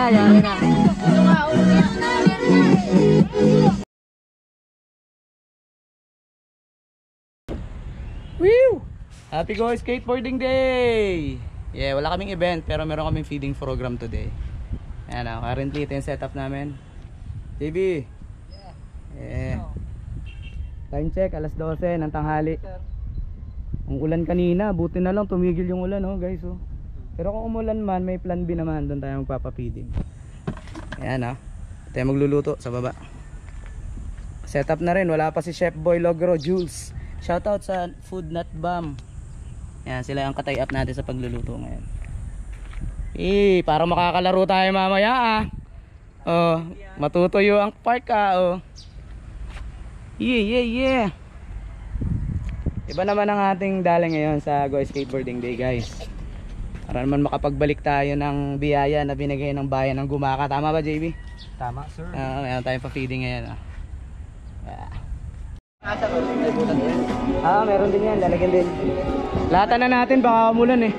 yari na. Ito nga, ulit na. Woo! Happy Go Skateboarding Day! Yeah, wala kaming event pero meron kaming feeding program today. Ayan o, currently ito yung setup namin. JB! Yeah. Time check, alas 12 ng tanghali. Ang ulan kanina, buti na lang tumigil yung ulan guys oh. Pero kung umulan man, may plan B naman, doon tayo magpapapiding. Ayan o, tayo magluluto sa baba. Setup na rin, wala pa si Chef Boy Logro, Jules. Shoutout sa Food Not Bomb. Ayan, sila ang katay up natin sa pagluluto ngayon. Parang makakalaro tayo mamaya Oh, matutuyo ang park oh. Yeah. Iba naman ang ating dala ngayon sa Go Skateboarding Day guys. Para naman makapagbalik tayo ng biyaya na binigay ng bayan ng Gumaka. Tama ba JB? Tama sir. Mayroon tayong pa-feeding ngayon meron din yan, lalagyan din. Latan na natin, baka umulan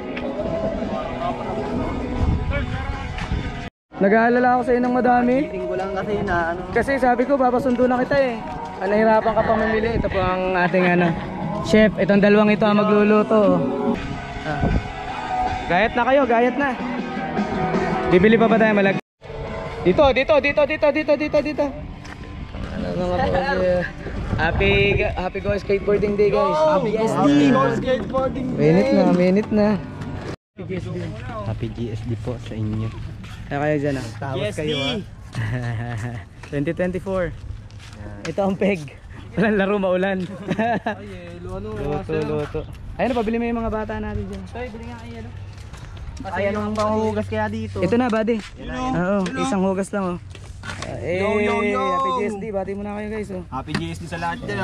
Nag-aalala ako sa inyo ng madami. Linggo lang kasi na Kasi sabi ko, papasundo na kita nahirapan ka pang mamili. Ito po ang ating chef. Itong dalawang ito ang magluluto. Gayat na kayo, gayat na. Bibili pa ba tayo malag? Dito. Happy Go Skateboarding Day guys. Happy Go Skateboarding Day. Minute na. Happy GSD po sa inyo. Kaya kayo dyan Tawag kayo 2024. Ito ang peg. Walang laro, maulan. Luto. Ayun, pabili mo yung mga bata natin dyan. Bili nga ay anong panghugas kaya dito? Ito na, buddy. Oo, isang hugas lang Yo. Happy GSD, bati muna kayo guys Happy GSD sa lahat dyan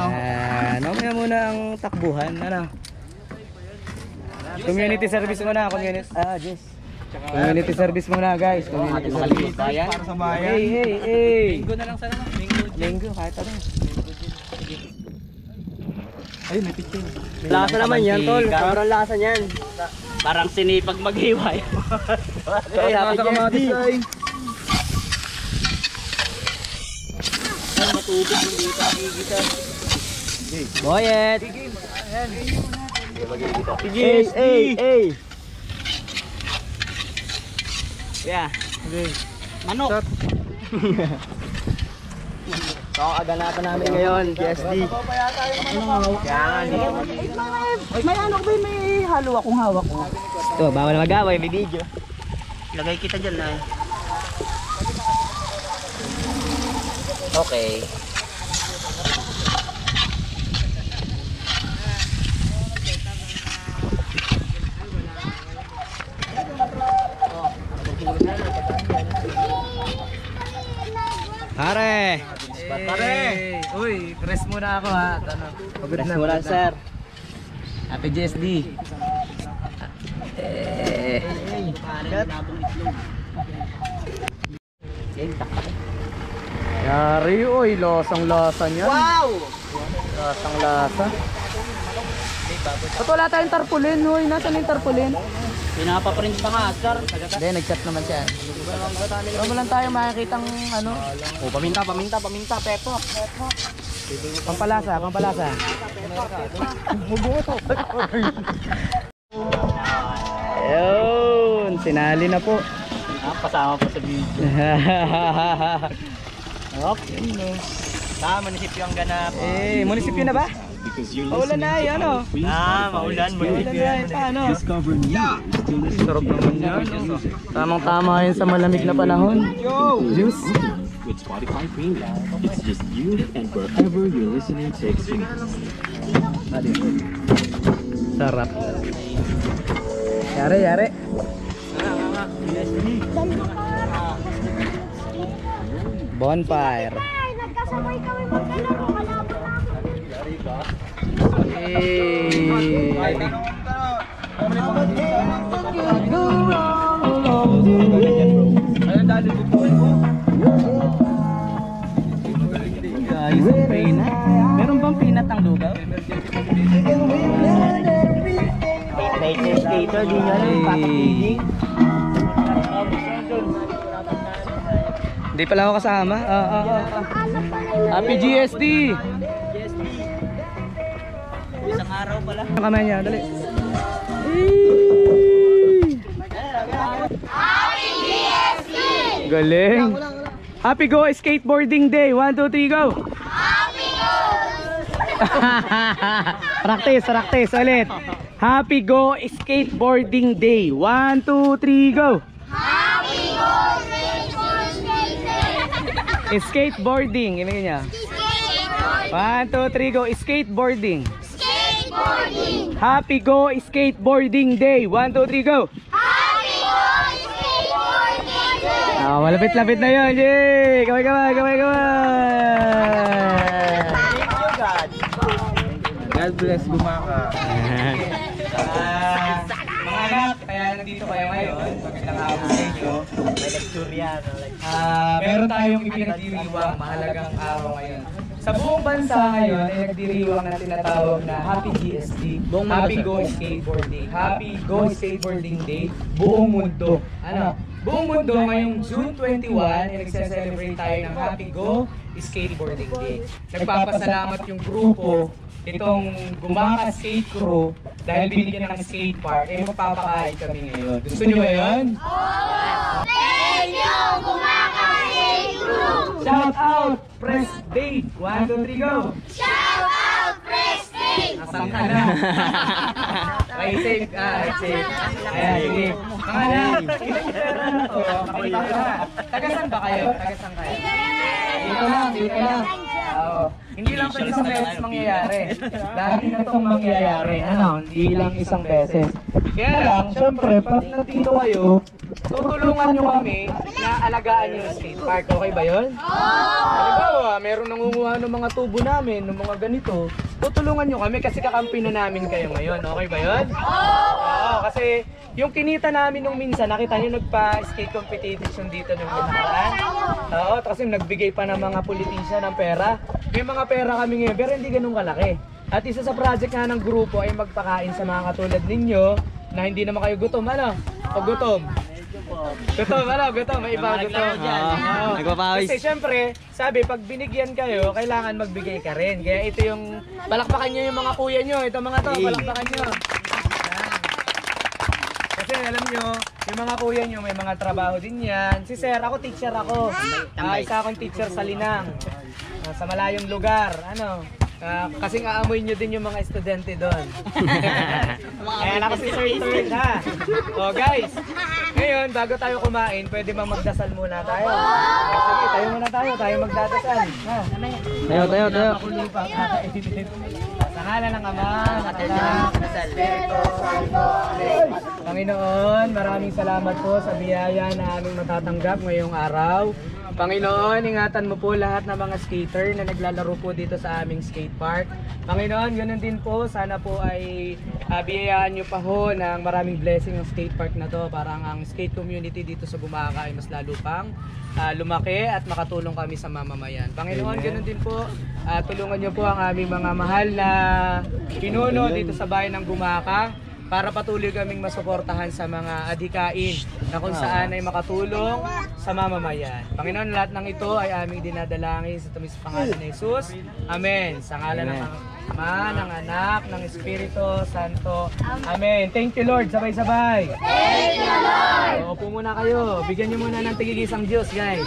Mamaya muna ang takbuhan. Community service muna. Community service muna guys. Community service. Para sa bayan. Hey. Linggo na lang sana. Linggo, kahit ano. Ay, may picture. Lasa naman yan, tol. Parang lasa niyan. Parang sinipag maghiway. Hey, happy GSD. Matubig yung dito nakikita. Boyet. Hey. Yeah. Manok. So, aganapan namin ngayon, GSD. May halo akong hawak ko. Ito, bawal mag-away, may video. Lagay kita dyan Okay. Pare! Uy, press muna ako Press muna, sir. Happy GSD. Yari, lasang-lasa niyan. Wow! Lasang-lasa. Ba't wala tayong tarpaulin, Nasaan yung tarpaulin? Pinapaprint pa nga, sir. Hindi, nag-chat naman siya. Wala lang tayo makikitang Paminta, pepok. Pampalasa. Ayun, sinali na po. Pasama po sa video. Okay, Munisipyo ang ganap. munisipyo na ba? Maulan na yan, Maulan. Paano? Sarap naman yan. Tamang-tama yun sa malamig na panahon. Juice. With Spotify Premium, it's just you and wherever you're listening takes you. Sarap. Yare. Bonfire. Nagkasabay kami magkalaro. Guys, peanut. Meron bang peanut ang lugaw? Skater, di nyo alam, papapiling. Hindi pala ako kasama. Happy GST! Isang araw pala. Ang kamay niya, dali. Happy GST! Galing. Happy Go Skateboarding Day. 1, 2, 3, go! Happy Go! Practice ulit. Happy Go Skateboarding Day. 1, 2, 3, go! Happy Go! Skateboarding. Ilagay niya. 1, 2, 3, go. Skateboarding. Skateboarding! Happy Go Skateboarding Day. 1, 2, 3, go! Happy Go! Skateboarding Day! Malapit-lapit na yun. Yay! Kamay. God bless Gumaka. Mga anak, kaya nandito kayo ngayon. Magandang hapon sa inyo. May lecture yan. Meron tayong ipinagdiriwang mahalagang araw ngayon. Sa buong bansa ngayon ay nagdiriwang na tinatawag na Happy GST, Happy Go Skateboarding, Happy Go Skateboarding Day, buong mundo. Buong mundo ngayong June 21 ay nagse-celebrate tayo ng Happy Go Skateboarding Day. Nagpapasalamat yung grupo, itong Gumaka Skate Crew, dahil binigyan ng skate park, ay magpapakain kami ngayon. Gusto nyo ba yun? Thank you, Gumaka Skate Crew! Shout out! Press date! 1, 2, 3, go! Shout out, Prestige! Nasaan ka na? Right safe ka, right safe. Ayan, sige. Mga anak, ilang pera na to. Pakita ko na. Tagasan ba kayo? Tagasan kayo? Dito lang. Oo. Hindi lang pala isang beses mangyayari. Lagi na itong mangyayari. Hindi lang isang beses. Kaya lang, syempre, pag nandito kayo, tutulungan nyo kami na alagaan nyo yung skate park. Okay ba yun? Halimbawa, meron nangunguha ng mga tubo namin, ng mga ganito. Tutulungan nyo kami kasi kakampi na namin kayo ngayon. Okay ba yun? Oo, kasi yung kinita namin nung minsan, nakita nyo nagpa-skate competition dito nung nakaraan. Oo, kasi nagbigay pa ng mga politician ng pera. May mga pera kami ngayon, pero hindi ganun kalaki. At isa sa project nga ng grupo ay magpakain sa mga katulad ninyo na hindi naman kayo gutom. O gutom? Gutom. May iba gutom. Nagpapawis. Kasi syempre, sabi, pag binigyan kayo, kailangan magbigay ka rin. Kaya ito yung, palakpakan nyo yung mga kuya nyo. Ito mga to, palakpakan nyo. Kasi alam nyo, yung mga kuya nyo, may mga trabaho din yan. Si Sir, ako teacher ako. Isa akong teacher sa Linang. Sa malayong lugar. Kasing aamoy nyo din yung mga estudyante doon. Ayan ako si Sir Third, ha? O guys, ngayon bago tayo kumain, pwede bang magdasal muna tayo? Sige, tayo muna tayo magdadasal. Ha? Tayo. Sa ngalan ng Ama, ng Anak, ng Espiritu Santo. Amen. Panginoon, maraming salamat po sa biyaya na aming matatanggap ngayong araw. Panginoon, ingatan mo po lahat ng mga skater na naglalaro po dito sa aming skate park. Panginoon, ganoon din po, sana po ay biyayaan nyo pa ho ng maraming blessing ng skate park na to para ang skate community dito sa Gumaka ay mas lalo pang lumaki at makatulong kami sa mamamayan. Panginoon, ganoon din po, tulungan nyo po ang aming mga mahal na pinuno dito sa bayan ng Gumaka para patuloy kaming masuportahan sa mga adhikain na kung saan ay makatulong sa mamamayan. Panginoon, lahat ng ito ay aming dinadalangin sa tumis pangalan ni Jesus. Amen. Sa ngalan ng Ama, ng Anak, ng Espiritu Santo. Amen. Thank you, Lord. Sabay-sabay. Thank you, Lord! Upo muna kayo. Bigyan niyo muna ng tigigisang juice, guys.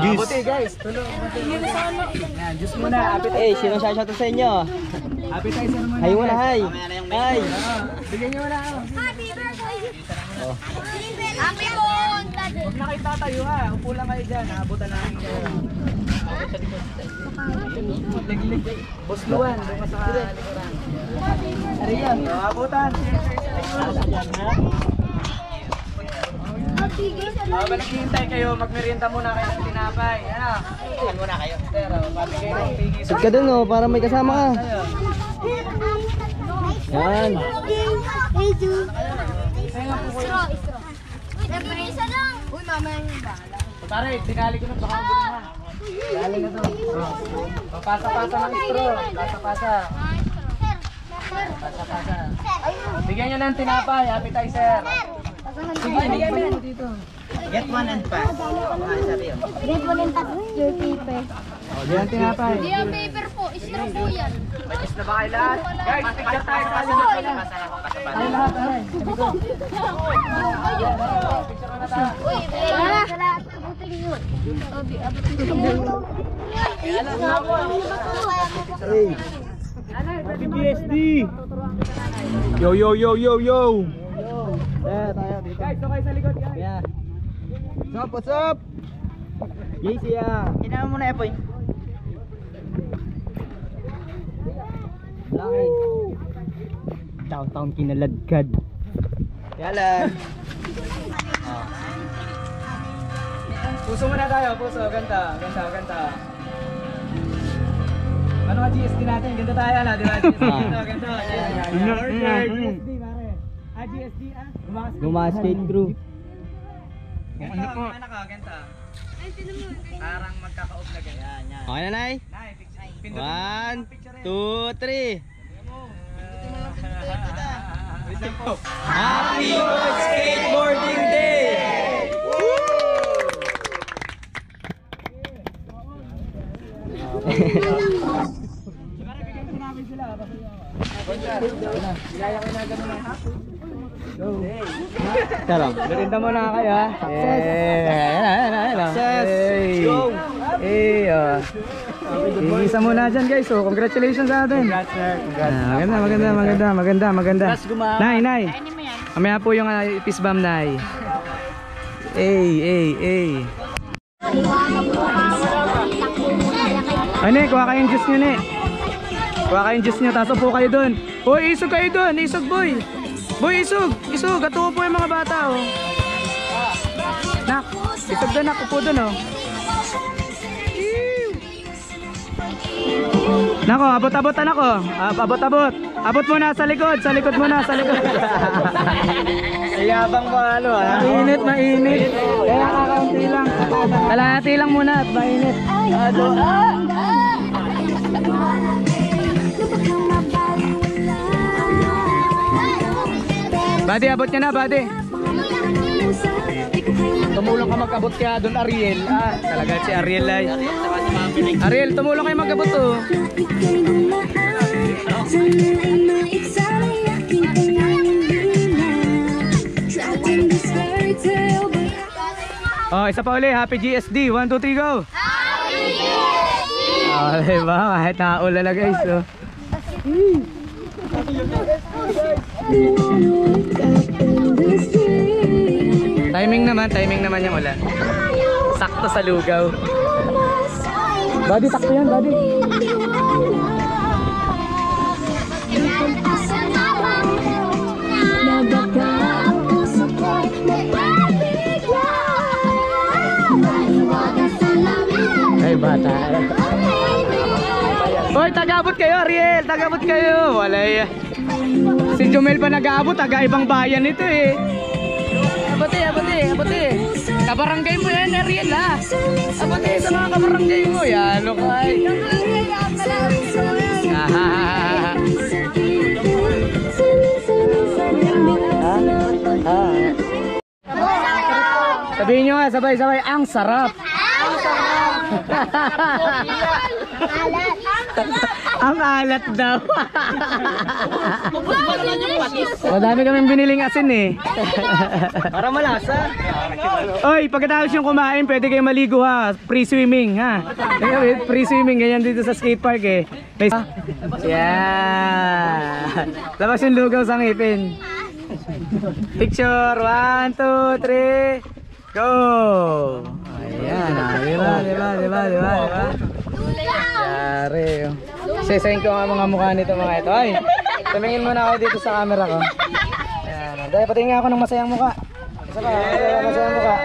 Juice. Buti, guys. Tulong. Yan, juice muna. Sino shoutout sa inyo? Appetizer muna. Hay muna, hay. Hay. Bigyan niyo muna ako. Happy birthday! Happy birthday! Huwag na kayo tatayo ha. Upo lang kayo dyan. Naabutan namin kayo. Liglig. Boss Luan, doon ka sa likuran. Ari yan. Naabutan. Habang naghihintay kayo, magmerienda muna kayo ng tinapay. Saan muna kayo? Pero, babigay ng tigis. Sit ka dun para may kasama ka. Yan. Straw. Isa lang. Uy, mamaya yung bala. Pare, tinali ko na baka gulo na. Dali na to. Pasa-pasa ng straw. Pasa-pasa. Pasa-pasa. Bigyan nyo ng tinapay, appetizer. Sige, bigyan mo dito. Get one and pass. Sabi yun. Grade 1 and your paper. O, diyan tinapay. Hindi yung paper po, straw po yan. Guys, picture tayo sa Tayo lahat, ay. Uy, salamat. Buting yun. Happy BSD! Yo, yo, yo, yo, yo! Tayo dito. Guys, so kayo sa likod, guys. Yeah. What's up? Yes, yeah. Kailangan mo na, Epoy. Laki. Downtown Kinaladkad. Yalan. Puso muna tayo, puso. Ganda, ganda, ganda. Ano ka GSD natin? Ganda tayo na, di ba? GSD ganda, ganda. GSD, pare. GSD, Gumaskate crew. Ganda, ano ka, ganda. Parang magkaka-off na ganyan. Okay na, Nay? Nay, picture. 1, 2, 3. Happy Skateboarding Day! Tara, merinda mo na kayo ha. Success! Success! Go! Isa muna dyan guys, so congratulations sa atin. Congrats, sir. Congrats. Maganda. Gumawa. Nay. Mamaya po yung peace bomb, Nay. Ay, kuha kayong juice nyo, ne. Kuha kayong juice nyo, taso po kayo dun. Uy, isog kayo dun, isog boy. Boy, isog. Ato po yung mga bata, oh. Nak, isog dun, nak, upo dun, oh. Nako, abot-abot anak ko. Abot-abot. Abot muna sa likod muna. Yabang mo ano ha? Mainit. Kaya kakaunti lang. Kalahati lang muna at mainit. Buddy, abot niya na, buddy. Tumulong ka mag-abot kaya doon, Ariel. Talaga si Ariel ay. Ariel, tumulong kayo mag-abot to. Oh, isa pa uli. Happy GSD. 1, 2, 3, go! Happy GSD! Oh, diba? Kahit nakaulan na guys. Oh. Timing naman yung ulan. Sakto sa lugaw. Buddy, takto yan, buddy. Ay, bata. Hoy, tagabot kayo, Ariel. Tagabot kayo. Walay. Si Jomel pa nag-aabot, taga-ibang bayan ito eh. Abote. Kabarangay mo yan, Ariel ha. Abote sa mga kabarangay mo. Yan, lokay. Sabihin nyo nga, sabay. Ang sarap. Ang alat daw. Madami kaming biniling asin eh. Para malasa. Oy, pagkatapos yung kumain, pwede kayong maligo ha. Free swimming ha. Free swimming, ganyan dito sa skate park eh. Yeah. Labas yung lugaw sa ngipin. Picture, 1, 2, 3, go! Ayan, diba? Yari. Sesayin ko ang mga mukha nito mga ito. Ay, tumingin muna ako dito sa camera ko. Ayan, dahil patingin ako ng masayang mukha. Isa pa, masayang mukha.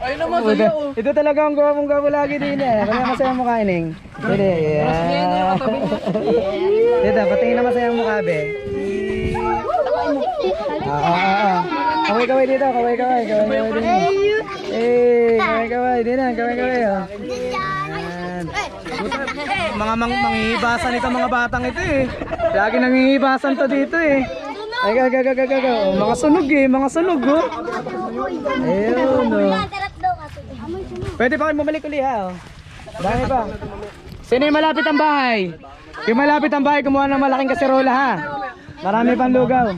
Ay naman sa'yo. Ito talaga ang gawang lagi din eh. Kaya masayang mukha ining. Dito, yeah. Dito, patingin na masayang mukha be. Kaway dito, kaway dito. Kaway dito, kaway. Mga manghihibasan ito mga batang ito eh. Lagi nanghihibasan to dito eh. Ay, mga sunog oh. Ayun oh. Pwede pa kayo bumalik uli ha. Oh. Dami pa. Sino yung malapit ang bahay? Yung malapit ang bahay, kumuha ng malaking kaserola ha. Marami pang lugaw.